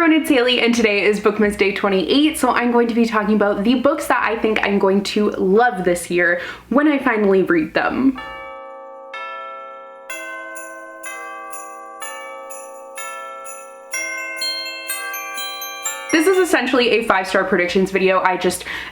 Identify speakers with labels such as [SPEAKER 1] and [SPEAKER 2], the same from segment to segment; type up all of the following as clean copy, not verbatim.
[SPEAKER 1] everyone, it's Hailey and today is Bookmas Day 28, so I'm going to be talking about the books that I think I'm going to love this year when I finally read them. This is essentially a 5-star predictions video. I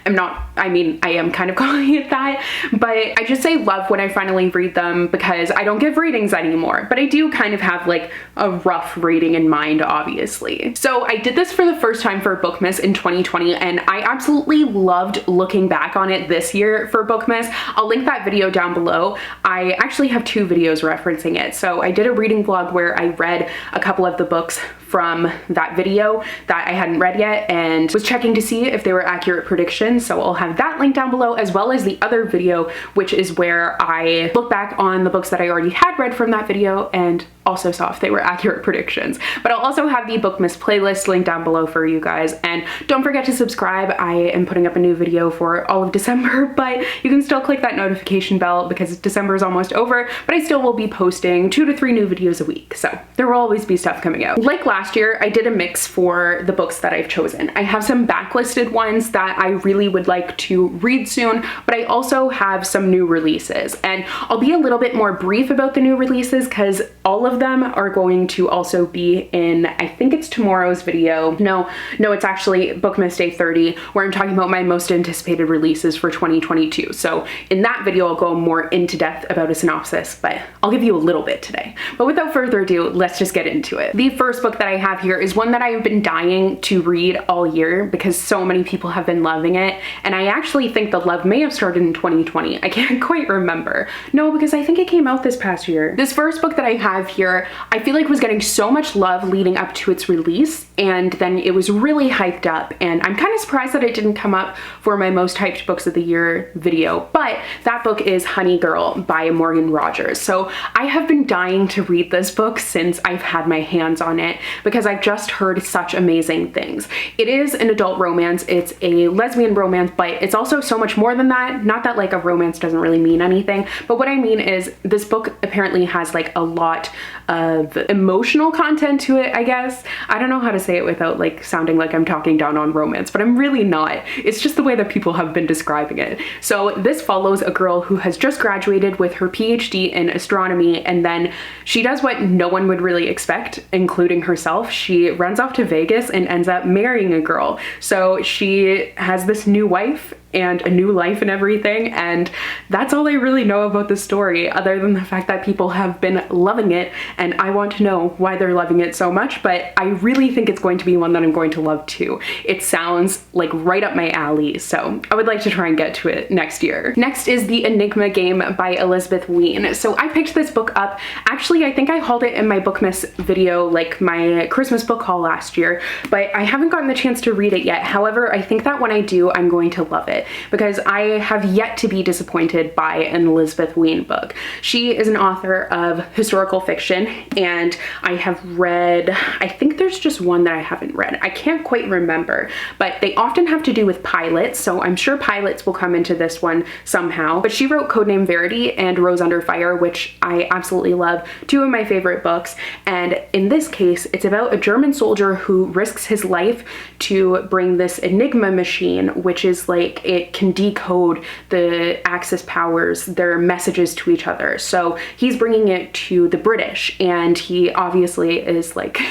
[SPEAKER 1] am kind of calling it that, but I just say love when I finally read them because I don't give ratings anymore, but I do kind of have like a rough rating in mind, obviously. So I did this for the first time for Bookmas in 2020, and I absolutely loved looking back on it this year for Bookmas. I'll link that video down below. I actually have 2 videos referencing it. So I did a reading vlog where I read a couple of the books from that video that I hadn't read yet and was checking to see if they were accurate predictions. So I'll have that link down below, as well as the other video, which is where I look back on the books that I already had read from that video and also saw if they were accurate predictions. But I'll also have the Bookmas playlist linked down below for you guys. And don't forget to subscribe. I am putting up a new video for all of December, but you can still click that notification bell because December is almost over, but I still will be posting 2 to 3 new videos a week. So there will always be stuff coming out. Like last year, I did a mix for the books that I've chosen. I have some backlisted ones that I really would like to read soon, but I also have some new releases. And I'll be a little bit more brief about the new releases because all of them are going to also be in, I think it's tomorrow's video. No, it's actually Bookmas Day 30, where I'm talking about my most anticipated releases for 2022. So in that video, I'll go more into depth about a synopsis, but I'll give you a little bit today. But without further ado, let's just get into it. The first book that I have here is one that I've been dying to read all year because so many people have been loving it. And I actually think the love may have started in 2020. I can't quite remember. No, because I think it came out this past year. This first book that I have here, I feel like was getting so much love leading up to its release, and then it was really hyped up, and I'm kind of surprised that it didn't come up for my most hyped books of the year video, but that book is Honey Girl by Morgan Rogers. So I have been dying to read this book since I've had my hands on it because I've just heard such amazing things. It is an adult romance, it's a lesbian romance, but it's also so much more than that. Not that like a romance doesn't really mean anything, but what I mean is this book apparently has like a lot of emotional content to it, I guess. I don't know how to say it without like sounding like I'm talking down on romance, but I'm really not. It's just the way that people have been describing it. So this follows a girl who has just graduated with her PhD in astronomy, and then she does what no one would really expect, including herself. She runs off to Vegas and ends up marrying a girl. So she has this new wife and a new life and everything, and that's all I really know about the story, other than the fact that people have been loving it, and I want to know why they're loving it so much, but I really think it's going to be one that I'm going to love too. It sounds like right up my alley, so I would like to try and get to it next year. Next is The Enigma Game by Elizabeth Wein. So I picked this book up, actually I think I hauled it in my Bookmas video, like my Christmas book haul last year, but I haven't gotten the chance to read it yet. However, I think that when I do, I'm going to love it, because I have yet to be disappointed by an Elizabeth Wein book. She is an author of historical fiction, and I have read, I think there's just one that I haven't read. I can't quite remember, but they often have to do with pilots, so I'm sure pilots will come into this one somehow. But she wrote Codename Verity and Rose Under Fire, which I absolutely love, 2 of my favorite books. And in this case, it's about a German soldier who risks his life to bring this Enigma machine, which is like, it can decode the Axis powers, their messages to each other. So he's bringing it to the British, and he obviously is like,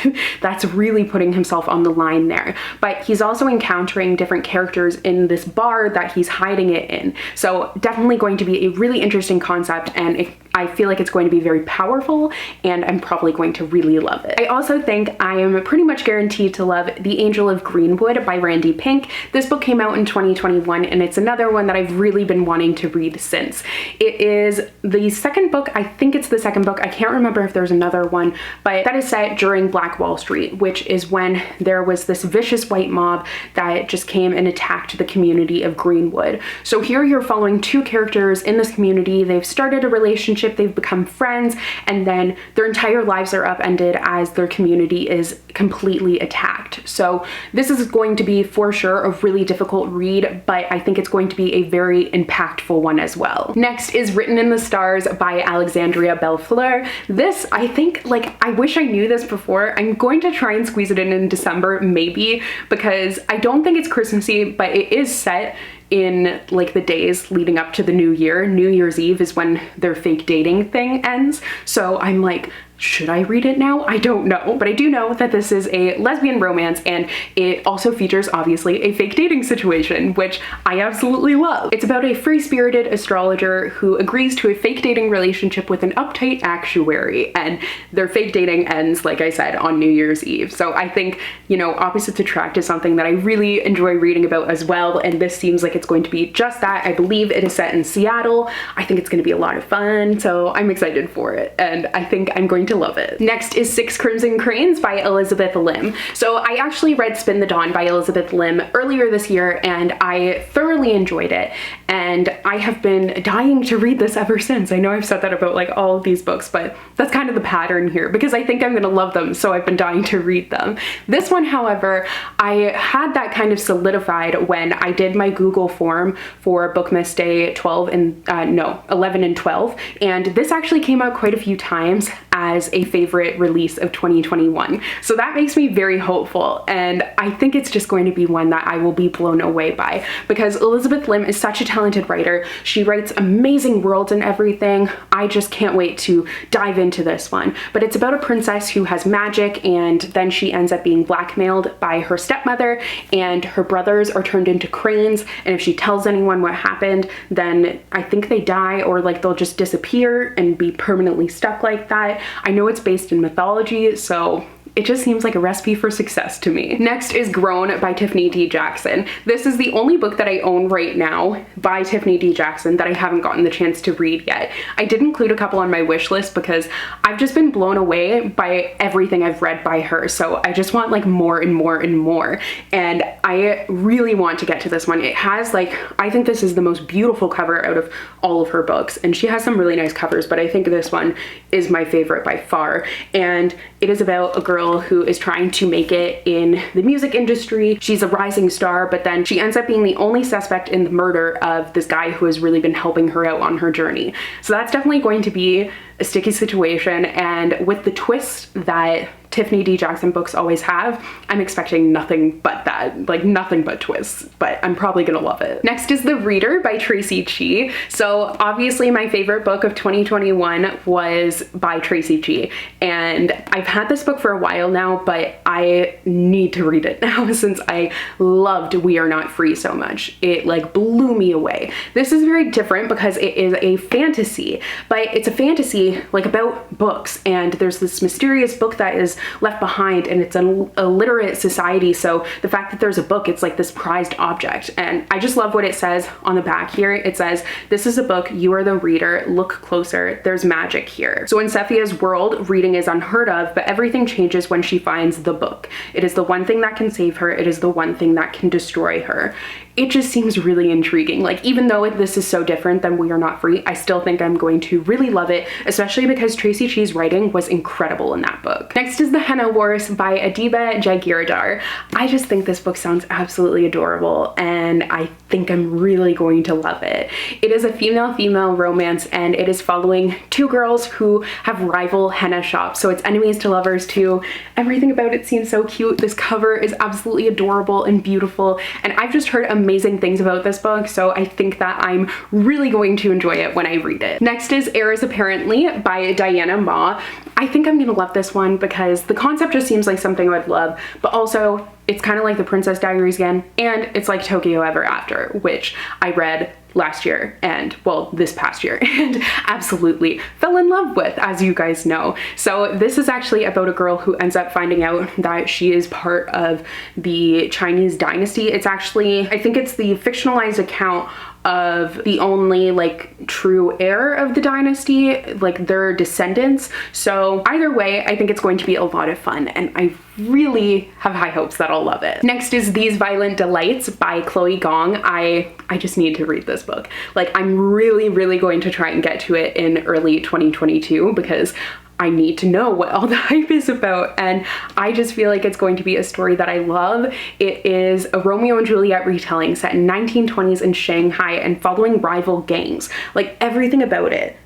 [SPEAKER 1] that's really putting himself on the line there. But he's also encountering different characters in this bar that he's hiding it in. So definitely going to be a really interesting concept, and I feel like it's going to be very powerful, and I'm probably going to really love it. I also think I am pretty much guaranteed to love The Angel of Greenwood by Randy Pink. This book came out in 2021, and it's another one that I've really been wanting to read since. It is the second book, I think it's the second book, I can't remember if there's another one, but that is set during Black Wall Street, which is when there was this vicious white mob that just came and attacked the community of Greenwood. So here you're following 2 characters in this community. They've started a relationship relationship, they've become friends, and then their entire lives are upended as their community is completely attacked. So this is going to be for sure a really difficult read, but I think it's going to be a very impactful one as well. Next is Written in the Stars by Alexandria Bellefleur. This, I think, like, I wish I knew this before. I'm going to try and squeeze it in December, maybe, because I don't think it's Christmassy, but it is set in like the days leading up to the new year. New Year's Eve is when their fake dating thing ends. So I'm like, should I read it now? I don't know, but I do know that this is a lesbian romance, and it also features obviously a fake dating situation, which I absolutely love. It's about a free-spirited astrologer who agrees to a fake dating relationship with an uptight actuary, and their fake dating ends, like I said, on New Year's Eve. So I think, you know, opposites attract is something that I really enjoy reading about as well, and this seems like it's going to be just that. I believe it is set in Seattle. I think it's going to be a lot of fun, so I'm excited for it, and I think I'm going to love it. Next is Six Crimson Cranes by Elizabeth Lim. So I actually read Spin the Dawn by Elizabeth Lim earlier this year, and I thoroughly enjoyed it, and I have been dying to read this ever since. I know I've said that about like all of these books, but that's kind of the pattern here because I think I'm gonna love them, so I've been dying to read them. This one, however, I had that kind of solidified when I did my Google form for Bookmas Day 11 and 12, and this actually came out quite a few times as a favorite release of 2021. So that makes me very hopeful, and I think it's just going to be one that I will be blown away by because Elizabeth Lim is such a talented writer. She writes amazing worlds and everything. I just can't wait to dive into this one. But it's about a princess who has magic, and then she ends up being blackmailed by her stepmother, and her brothers are turned into cranes, and if she tells anyone what happened, then I think they die, or like they'll just disappear and be permanently stuck like that. I know it's based in mythology, so it just seems like a recipe for success to me. Next is Grown by Tiffany D. Jackson. This is the only book that I own right now by Tiffany D. Jackson that I haven't gotten the chance to read yet. I did include a couple on my wish list because I've just been blown away by everything I've read by her. So I just want like more and more and more. And I really want to get to this one. It has like, I think this is the most beautiful cover out of all of her books. And she has some really nice covers, but I think this one is my favorite by far. And it is about a girl who is trying to make it in the music industry. She's a rising star, but then she ends up being the only suspect in the murder of this guy who has really been helping her out on her journey. So that's definitely going to be a sticky situation, and with the twist that Tiffany D. Jackson books always have, I'm expecting nothing but that, like nothing but twists, but I'm probably gonna love it. Next is The Reader by Tracy Chee. So obviously my favorite book of 2021 was by Tracy Chee, and I've had this book for a while now, but I need to read it now since I loved We Are Not Free so much. It like blew me away. This is very different because it is a fantasy, but it's a fantasy like about books, and there's this mysterious book that is left behind, and it's an illiterate society, so the fact that there's a book, it's like this prized object. And I just love what it says on the back here. It says, "This is a book, you are the reader, look closer, there's magic here." So in Sephia's world, reading is unheard of, but everything changes when she finds the book. It is the one thing that can save her, it is the one thing that can destroy her. It just seems really intriguing. Like, even though this is so different than We Are Not Free, I still think I'm going to really love it, especially because Tracy Chee's writing was incredible in that book. Next is The Henna Wars by Adiba Jagirdar. I just think this book sounds absolutely adorable, and I think I'm really going to love it. It is a female-female romance, and it is following two girls who have rival henna shops, so it's enemies to lovers too. Everything about it seems so cute. This cover is absolutely adorable and beautiful, and I've just heard amazing things about this book, so I think that I'm really going to enjoy it when I read it. Next is Heirs Apparently by Diana Ma. I think I'm gonna love this one because the concept just seems like something I would love, but also it's kind of like The Princess Diaries again, and it's like Tokyo Ever After, which I read last year and, well, this past year, and absolutely fell in love with, as you guys know. So this is actually about a girl who ends up finding out that she is part of the Chinese dynasty. It's actually, I think it's the fictionalized account of the only like true heir of the dynasty, like their descendants. So either way, I think it's going to be a lot of fun, and I really have high hopes that I'll love it. Next is These Violent Delights by Chloe Gong. I just need to read this book. Like, I'm really going to try and get to it in early 2022 because I need to know what all the hype is about, and I just feel like it's going to be a story that I love. It is a Romeo and Juliet retelling set in 1920s in Shanghai and following rival gangs. Like, everything about it,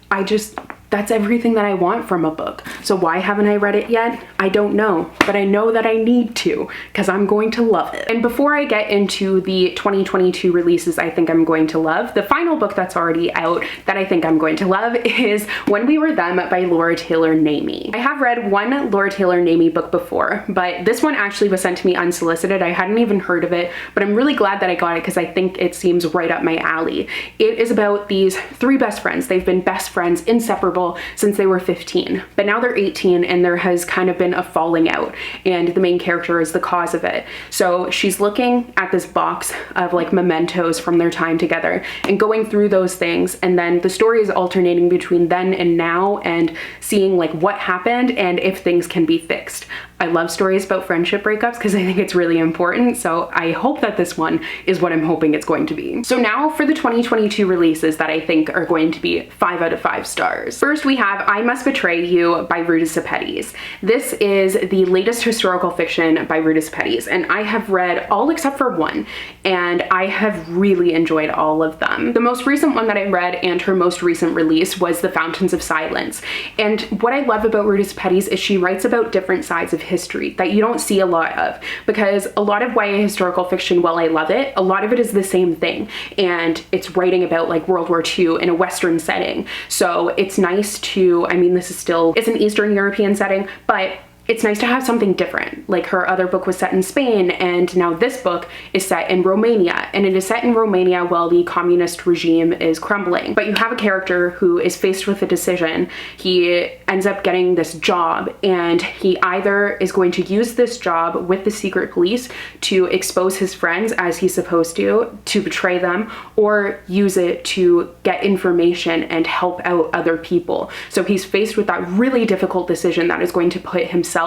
[SPEAKER 1] that's everything that I want from a book. So why haven't I read it yet? I don't know, but I know that I need to because I'm going to love it. And before I get into the 2022 releases I think I'm going to love, the final book that's already out that I think I'm going to love is When We Were Them by Laura Taylor Namey. I have read one Laura Taylor Namey book before, but this one actually was sent to me unsolicited. I hadn't even heard of it, but I'm really glad that I got it because I think it seems right up my alley. It is about these three best friends. They've been best friends, inseparable, since they were 15, but now they're 18 and there has kind of been a falling out, and the main character is the cause of it. So she's looking at this box of like mementos from their time together and going through those things, and then the story is alternating between then and now and seeing like what happened and if things can be fixed. I love stories about friendship breakups because I think it's really important, so I hope that this one is what I'm hoping it's going to be. So now for the 2022 releases that I think are going to be 5 out of 5 stars. First we have I Must Betray You by Ruta Sepetys. This is the latest historical fiction by Ruta Sepetys, and I have read all except for one, and I have really enjoyed all of them. The most recent one that I read and her most recent release was The Fountains of Silence, and what I love about Ruta Sepetys is she writes about different sides of history that you don't see a lot of, because a lot of YA historical fiction, while I love it, a lot of it is the same thing, and it's writing about like World War II in a Western setting. So it's nice to, I mean, it's an Eastern European setting, but it's nice to have something different. Like her other book was set in Spain, and now this book is set in Romania, and it is set in Romania while the communist regime is crumbling. But you have a character who is faced with a decision. He ends up getting this job, and he either is going to use this job with the secret police to expose his friends as he's supposed to betray them, or use it to get information and help out other people. So he's faced with that really difficult decision that is going to put himself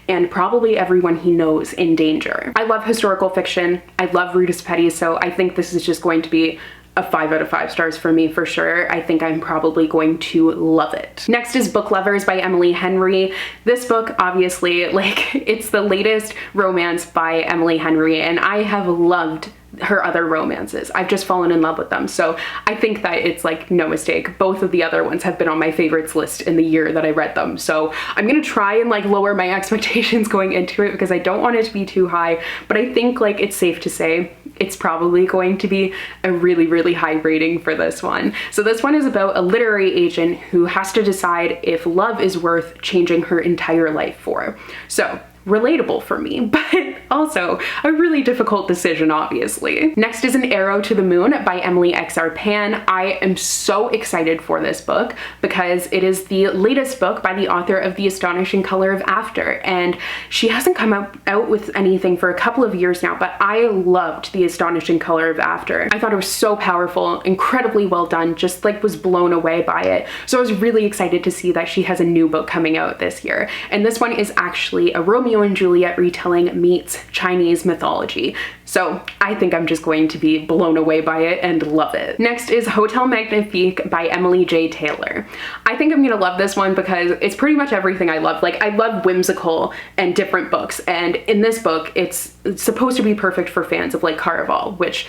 [SPEAKER 1] and probably everyone he knows in danger. I love historical fiction. I love Ruta Sepetys, so I think this is just going to be a 5 out of 5 stars for me for sure. I think I'm probably going to love it. Next is Book Lovers by Emily Henry. This book, obviously, like, it's the latest romance by Emily Henry, and I have loved her other romances. I've just fallen in love with them. So I think that it's like no mistake. Both of the other ones have been on my favorites list in the year that I read them. So I'm gonna try and like lower my expectations going into it because I don't want it to be too high, but I think like it's safe to say it's probably going to be a really high rating for this one. So this one is about a literary agent who has to decide if love is worth changing her entire life for. So relatable for me, but also a really difficult decision, obviously. Next is An Arrow to the Moon by Emily X.R. Pan. I am so excited for this book because it is the latest book by the author of The Astonishing Color of After, and she hasn't come out with anything for a couple of years now, but I loved The Astonishing Color of After. I thought it was so powerful, incredibly well done, just like was blown away by it. So I was really excited to see that she has a new book coming out this year, and this one is actually a Romeo and Juliet retelling meets Chinese mythology. So I think I'm just going to be blown away by it and love it. Next is Hotel Magnifique by Emily J. Taylor. I think I'm gonna love this one because it's pretty much everything I love. Like, I love whimsical and different books, and in this book it's supposed to be perfect for fans of like Caraval, which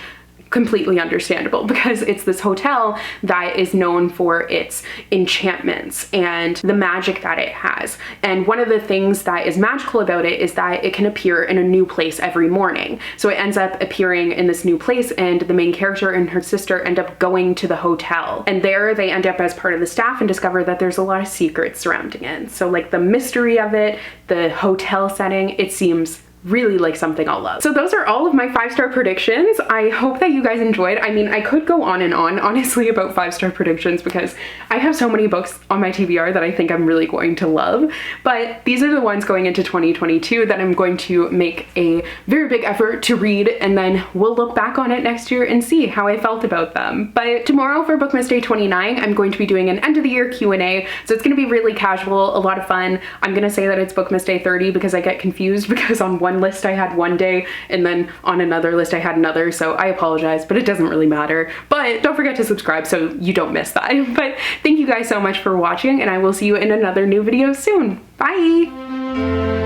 [SPEAKER 1] completely understandable because it's this hotel that is known for its enchantments and the magic that it has. And one of the things that is magical about it is that it can appear in a new place every morning. So it ends up appearing in this new place, and the main character and her sister end up going to the hotel. And there they end up as part of the staff and discover that there's a lot of secrets surrounding it. So like the mystery of it, the hotel setting, it seems really like something I'll love. So those are all of my 5-star predictions. I hope that you guys enjoyed. I mean, I could go on and on, honestly, about 5-star predictions because I have so many books on my TBR that I think I'm really going to love, but these are the ones going into 2022 that I'm going to make a very big effort to read, and then we'll look back on it next year and see how I felt about them. But tomorrow for Bookmas Day 29, I'm going to be doing an end of the year Q&A, so it's gonna be really casual, a lot of fun. I'm gonna say that it's Bookmas Day 30 because I get confused because on one list I had one day and then on another list I had another, so I apologize, but it doesn't really matter. But don't forget to subscribe so you don't miss that. But thank you guys so much for watching, and I will see you in another new video soon. Bye!